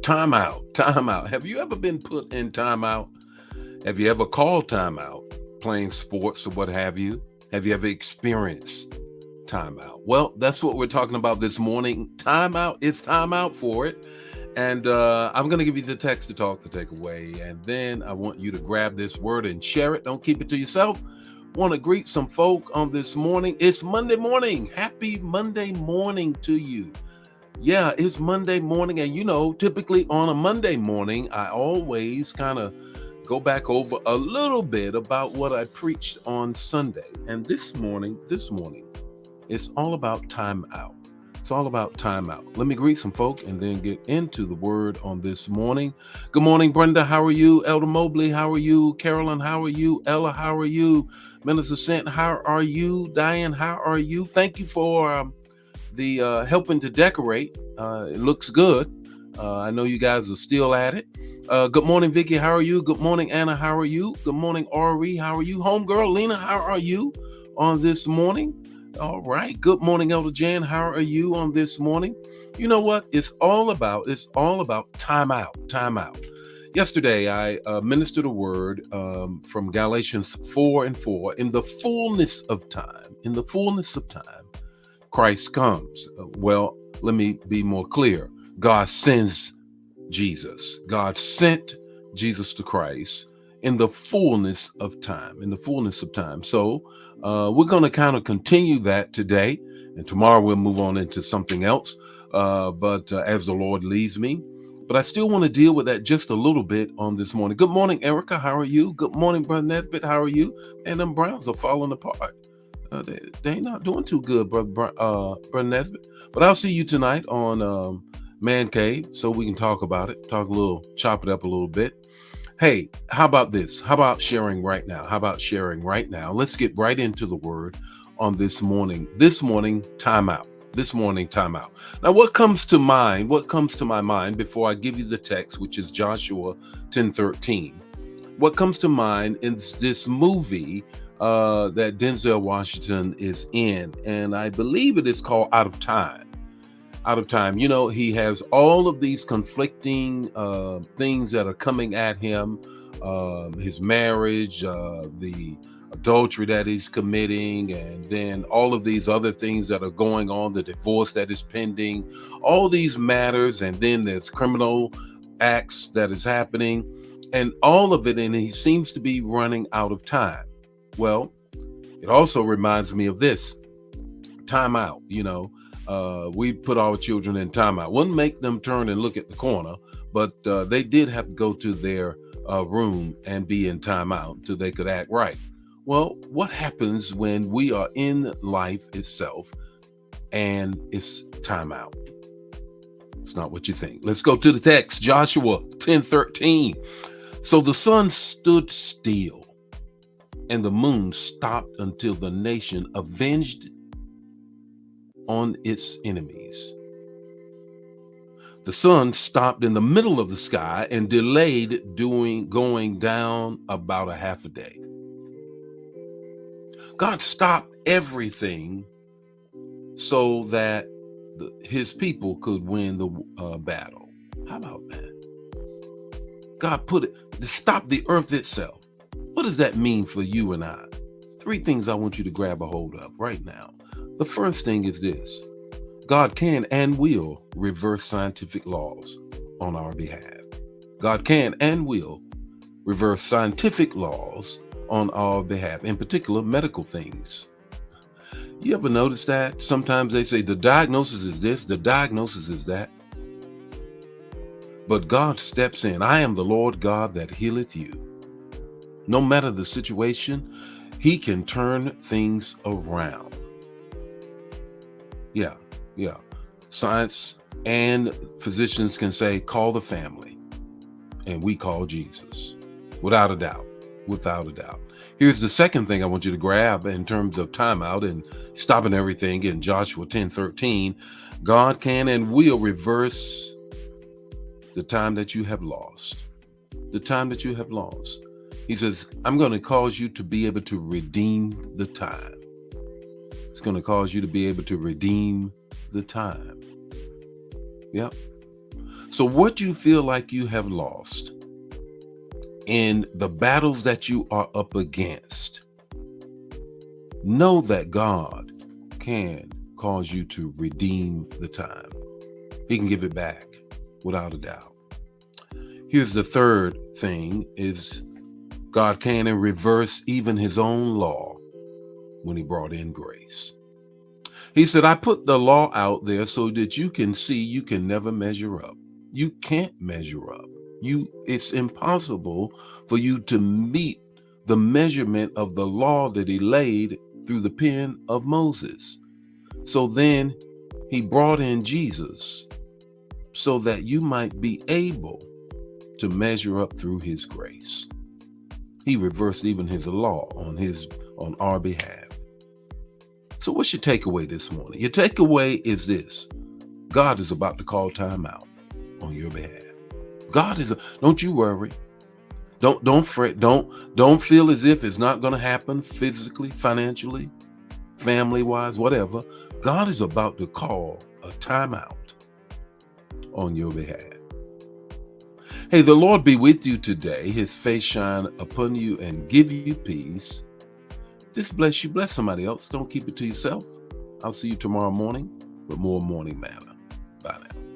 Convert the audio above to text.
Timeout. Timeout. Have you ever been put in timeout? Have you ever called timeout playing sports or what have you? Have you ever experienced timeout? Well, that's what we're talking about this morning. Timeout. It's time out for it. And I'm going to give you the text to talk, the takeaway. And then I want you to grab this word and share it. Don't keep it to yourself. Want to greet some folk on this morning. It's Monday morning. Happy Monday morning to you. Yeah, it's Monday morning. And typically on a Monday morning, I always kind of go back over a little bit about what I preached on Sunday. And this morning, it's all about time out. It's all about time out. Let me greet some folk and then get into the word on this morning. Good morning, Brenda. How are you? Elder Mobley, how are you? Carolyn, how are you? Ella, how are you? Minister Sant, how are you? Diane, how are you? Thank you for the helping to decorate. It looks good. I know you guys are still at it. Good morning, Vicky. How are you? Good morning, Anna. How are you? Good morning, Ori. How are you? Homegirl, Lena. How are you on this morning? All right. Good morning, Elder Jan. How are you on this morning? You know what? It's all about time out. Time out. Yesterday, I ministered a word from Galatians 4:4. In the fullness of time, Christ comes. Well, let me be more clear. God sends Jesus. God sent Jesus to Christ in the fullness of time. So we're going to kind of continue that today. And tomorrow we'll move on into something else. But as the Lord leads me. But I still want to deal with that just a little bit on this morning. Good morning, Erica. How are you? Good morning, Brother Nesbitt. How are you? And them Browns are falling apart. They ain't not doing too good, Brother Nesbitt. But I'll see you tonight on Man Cave so we can talk about it, chop it up a little bit. Hey, how about this? How about sharing right now? Let's get right into the word on this morning. Time out. Now, what comes to mind? What comes to my mind before I give you the text, which is Joshua 10:13? What comes to mind is this movie that Denzel Washington is in, and I believe it is called Out of Time. He has all of these conflicting things that are coming at him, his marriage, the adultery that he's committing, and then all of these other things that are going on, the divorce that is pending, all these matters, and then there's criminal acts that is happening, and all of it, and he seems to be running out of time. Well, it also reminds me of this time out. We put our children in timeout. Wouldn't make them turn and look at the corner, but they did have to go to their room and be in timeout until they could act right. Well, what happens when we are in life itself and it's timeout? It's not what you think. Let's go to the text, Joshua 10:13. So the sun stood still and the moon stopped until the nation avenged on its enemies. The sun stopped in the middle of the sky and delayed going down about a half a day. God stopped everything so that his people could win the battle. How about that? God put it to stop the earth itself. What does that mean for you and I? 3 things I want you to grab a hold of right now. The first thing is this: God can and will reverse scientific laws on our behalf. God can and will reverse scientific laws on our behalf, in particular medical things. You ever notice that? Sometimes they say the diagnosis is this, the diagnosis is that. But God steps in. I am the Lord God that healeth you. No matter the situation, he can turn things around. Yeah. Science and physicians can say, call the family. And we call Jesus. Without a doubt. Here's the second thing I want you to grab in terms of timeout and stopping everything in Joshua 10:13. God can and will reverse the time that you have lost. He says, I'm going to cause you to be able to redeem the time. It's going to cause you to be able to redeem the time. Yep. So what you feel like you have lost in the battles that you are up against, know that God can cause you to redeem the time. He can give it back without a doubt. Here's the third thing is God can and reverse even his own law when he brought in grace. He said, I put the law out there so that you can see you can never measure up. You can't measure up. It's impossible for you to meet the measurement of the law that he laid through the pen of Moses. So then he brought in Jesus so that you might be able to measure up through his grace. He reversed even his law on our behalf. So what's your takeaway this morning? Your takeaway is this: God is about to call time out on your behalf. Don't you worry. Don't fret. Don't feel as if it's not going to happen physically, financially, family-wise, whatever. God is about to call a timeout on your behalf. Hey, the Lord be with you today. His face shine upon you and give you peace. Just bless you. Bless somebody else. Don't keep it to yourself. I'll see you tomorrow morning with more Morning Manna. Bye now.